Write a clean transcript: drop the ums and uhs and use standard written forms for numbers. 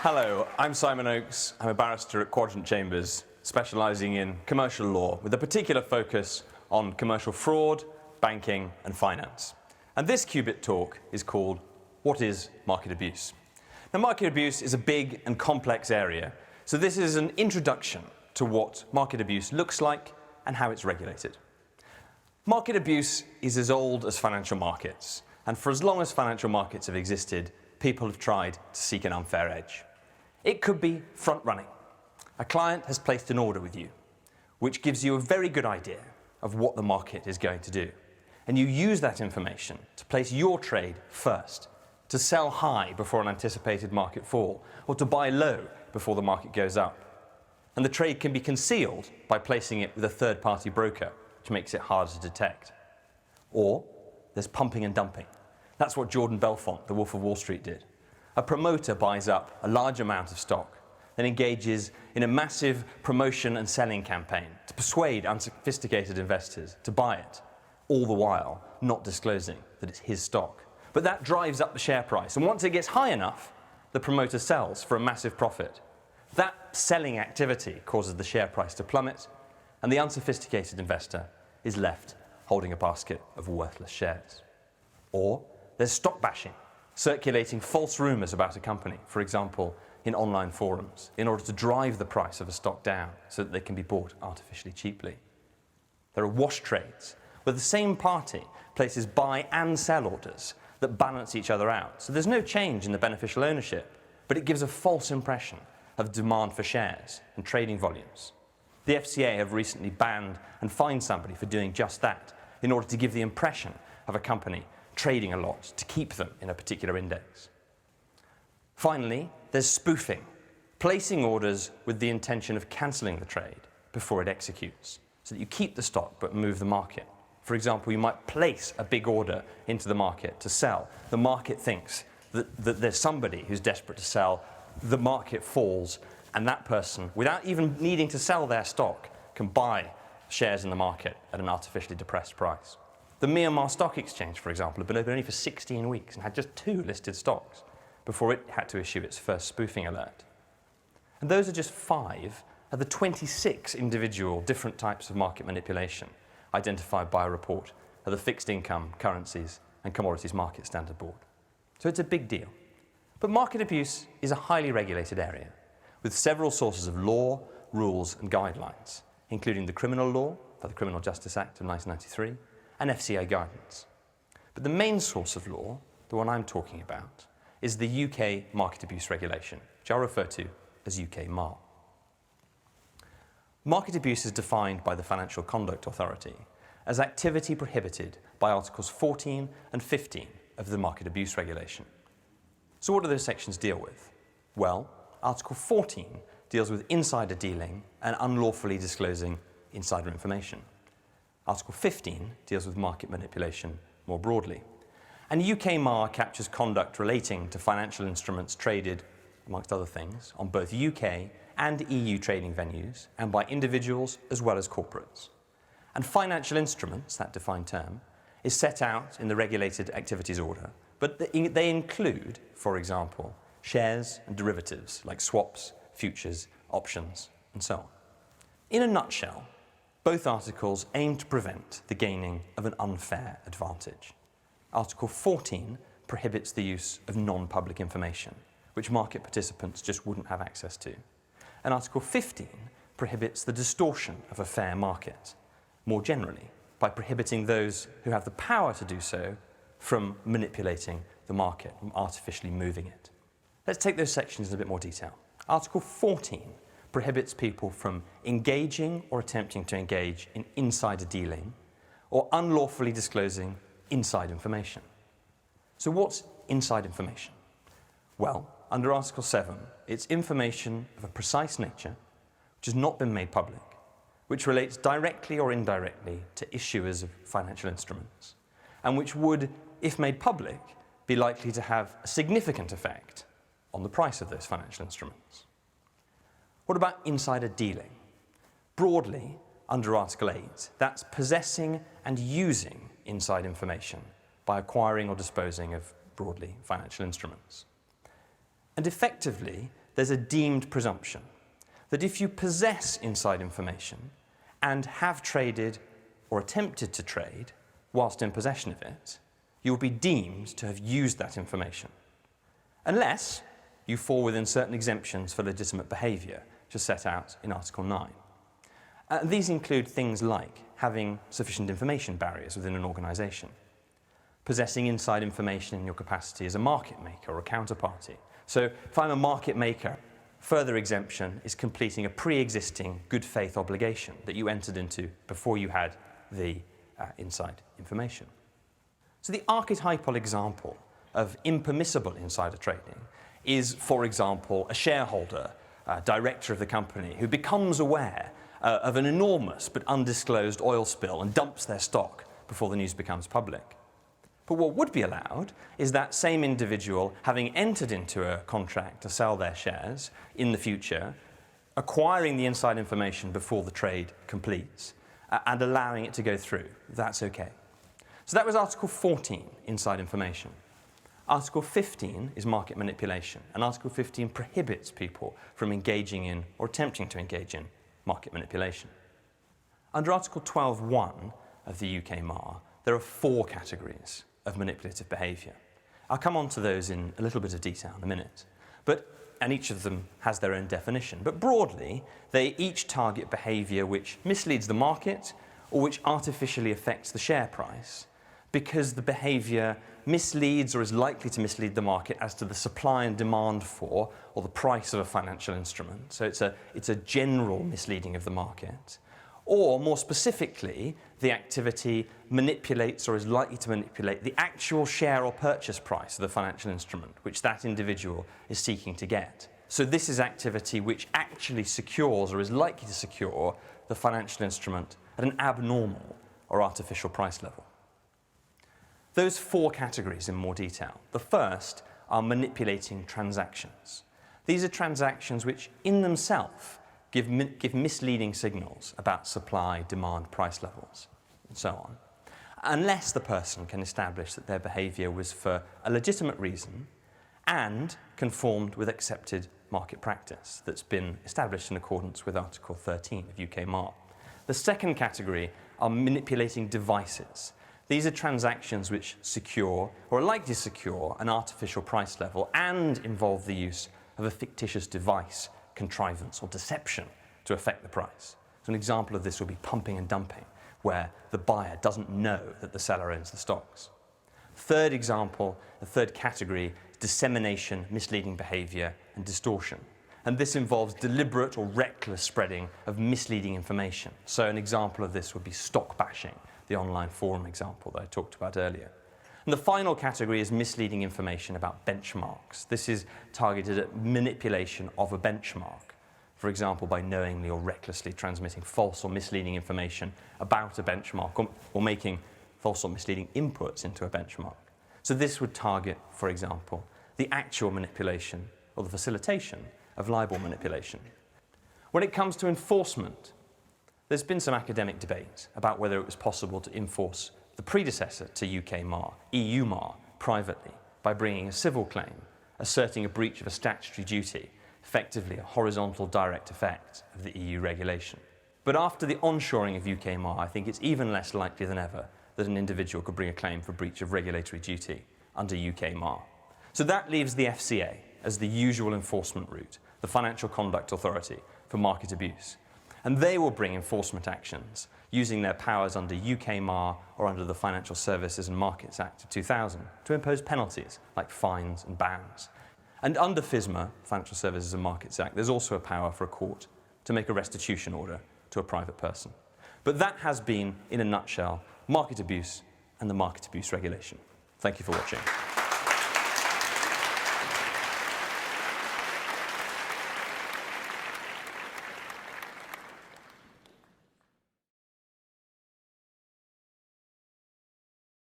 Hello, I'm Simon Oakes. I'm a barrister at Quadrant Chambers, specialising in commercial law with a particular focus on commercial fraud, banking and finance. And this QBiT talk is called What is Market Abuse? Now, market abuse is a big and complex area, so this is an introduction to what market abuse looks like and how it's regulated. Market abuse is as old as financial markets, and for as long as financial markets have existed, people have tried to seek an unfair edge. It could be front-running. A client has placed an order with you, which gives you a very good idea of what the market is going to do. And you use that information to place your trade first, to sell high before an anticipated market fall, or to buy low before the market goes up. And the trade can be concealed by placing it with a third-party broker, which makes it harder to detect. Or there's pumping and dumping. That's what Jordan Belfont, the Wolf of Wall Street, did. A promoter buys up a large amount of stock, then engages in a massive promotion and selling campaign to persuade unsophisticated investors to buy it, all the while not disclosing that it's his stock. But that drives up the share price, and once it gets high enough, the promoter sells for a massive profit. That selling activity causes the share price to plummet, and the unsophisticated investor is left holding a basket of worthless shares. Or there's stock bashing, circulating false rumours about a company, for example, in online forums, in order to drive the price of a stock down so that they can be bought artificially cheaply. There are wash trades, where the same party places buy and sell orders that balance each other out. So there's no change in the beneficial ownership, but it gives a false impression of demand for shares and trading volumes. The FCA have recently banned and fined somebody for doing just that in order to give the impression of a company trading a lot to keep them in a particular index. Finally, there's spoofing, placing orders with the intention of cancelling the trade before it executes, so that you keep the stock but move the market. For example, you might place a big order into the market to sell. The market thinks that there's somebody who's desperate to sell, the market falls, and that person, without even needing to sell their stock, can buy shares in the market at an artificially depressed price. The Myanmar Stock Exchange, for example, had been open only for 16 weeks and had just 2 listed stocks before it had to issue its first spoofing alert. And those are just 5 of the 26 individual different types of market manipulation identified by a report of the Fixed Income, Currencies and Commodities Market Standard Board. So it's a big deal. But market abuse is a highly regulated area with several sources of law, rules and guidelines, including the criminal law for the Criminal Justice Act of 1993 and FCA guidance. But the main source of law, the one I'm talking about, is the UK Market Abuse Regulation, which I'll refer to as UK MAR. Market abuse is defined by the Financial Conduct Authority as activity prohibited by Articles 14 and 15 of the Market Abuse Regulation. So what do those sections deal with? Well, Article 14 deals with insider dealing and unlawfully disclosing insider information. Article 15 deals with market manipulation more broadly. And UK MAR captures conduct relating to financial instruments traded, amongst other things, on both UK and EU trading venues and by individuals as well as corporates. And financial instruments, that defined term, is set out in the Regulated Activities Order, but they include, for example, shares and derivatives like swaps, futures, options, and so on. In a nutshell, both articles aim to prevent the gaining of an unfair advantage. Article 14 prohibits the use of non-public information, which market participants just wouldn't have access to. And Article 15 prohibits the distortion of a fair market, more generally, by prohibiting those who have the power to do so from manipulating the market, from artificially moving it. Let's take those sections in a bit more detail. Article 14 prohibits people from engaging or attempting to engage in insider dealing or unlawfully disclosing inside information. So what's inside information? Well, under Article 7, it's information of a precise nature which has not been made public, which relates directly or indirectly to issuers of financial instruments, and which would, if made public, be likely to have a significant effect on the price of those financial instruments. What about insider dealing? Broadly, under Article 8, that's possessing and using inside information by acquiring or disposing of, broadly, financial instruments. And effectively, there's a deemed presumption that if you possess inside information and have traded or attempted to trade whilst in possession of it, you will be deemed to have used that information, unless you fall within certain exemptions for legitimate behaviour, which are set out in Article 9. These include things like having sufficient information barriers within an organisation, possessing inside information in your capacity as a market maker or a counterparty. So if I'm a market maker, further exemption is completing a pre-existing good faith obligation that you entered into before you had the inside information. So the archetypal example of impermissible insider trading is, for example, a shareholder, director of the company, who becomes aware of an enormous but undisclosed oil spill and dumps their stock before the news becomes public. But what would be allowed is that same individual, having entered into a contract to sell their shares in the future, acquiring the inside information before the trade completes, and allowing it to go through. That's okay. So that was Article 14, inside information. Article 15 is market manipulation, and Article 15 prohibits people from engaging in or attempting to engage in market manipulation. Under Article 12.1 of the UK MAR, there are 4 categories of manipulative behaviour. I'll come on to those in a little bit of detail in a minute, and each of them has their own definition. But broadly, they each target behaviour which misleads the market or which artificially affects the share price, because the behaviour misleads or is likely to mislead the market as to the supply and demand for, or the price of a financial instrument. So it's a general misleading of the market. Or, more specifically, the activity manipulates or is likely to manipulate the actual share or purchase price of the financial instrument which that individual is seeking to get. So this is activity which actually secures or is likely to secure the financial instrument at an abnormal or artificial price level. Those 4 categories in more detail. The first are manipulating transactions. These are transactions which, in themselves, give misleading signals about supply, demand, price levels, and so on, unless the person can establish that their behaviour was for a legitimate reason and conformed with accepted market practice that's been established in accordance with Article 13 of UK MAR. The second category are manipulating devices. These are transactions which secure, or are likely to secure, an artificial price level and involve the use of a fictitious device, contrivance, or deception to affect the price. So an example of this would be pumping and dumping, where the buyer doesn't know that the seller owns the stocks. Third example, the third category, dissemination, misleading behaviour, and distortion. And this involves deliberate or reckless spreading of misleading information. So an example of this would be stock bashing, the online forum example that I talked about earlier. And the final category is misleading information about benchmarks. This is targeted at manipulation of a benchmark, for example, by knowingly or recklessly transmitting false or misleading information about a benchmark, or making false or misleading inputs into a benchmark. So this would target, for example, the actual manipulation or the facilitation of libel manipulation. When it comes to enforcement, there's been some academic debate about whether it was possible to enforce the predecessor to UK MAR, EU MAR, privately, by bringing a civil claim, asserting a breach of a statutory duty, effectively a horizontal direct effect of the EU regulation. But after the onshoring of UK MAR, I think it's even less likely than ever that an individual could bring a claim for breach of regulatory duty under UK MAR. So that leaves the FCA as the usual enforcement route, the Financial Conduct Authority for market abuse. And they will bring enforcement actions using their powers under UK MAR or under the Financial Services and Markets Act of 2000 to impose penalties like fines and bans. And under FSMA, Financial Services and Markets Act, there's also a power for a court to make a restitution order to a private person. But that has been, in a nutshell, market abuse and the market abuse regulation. Thank you for watching.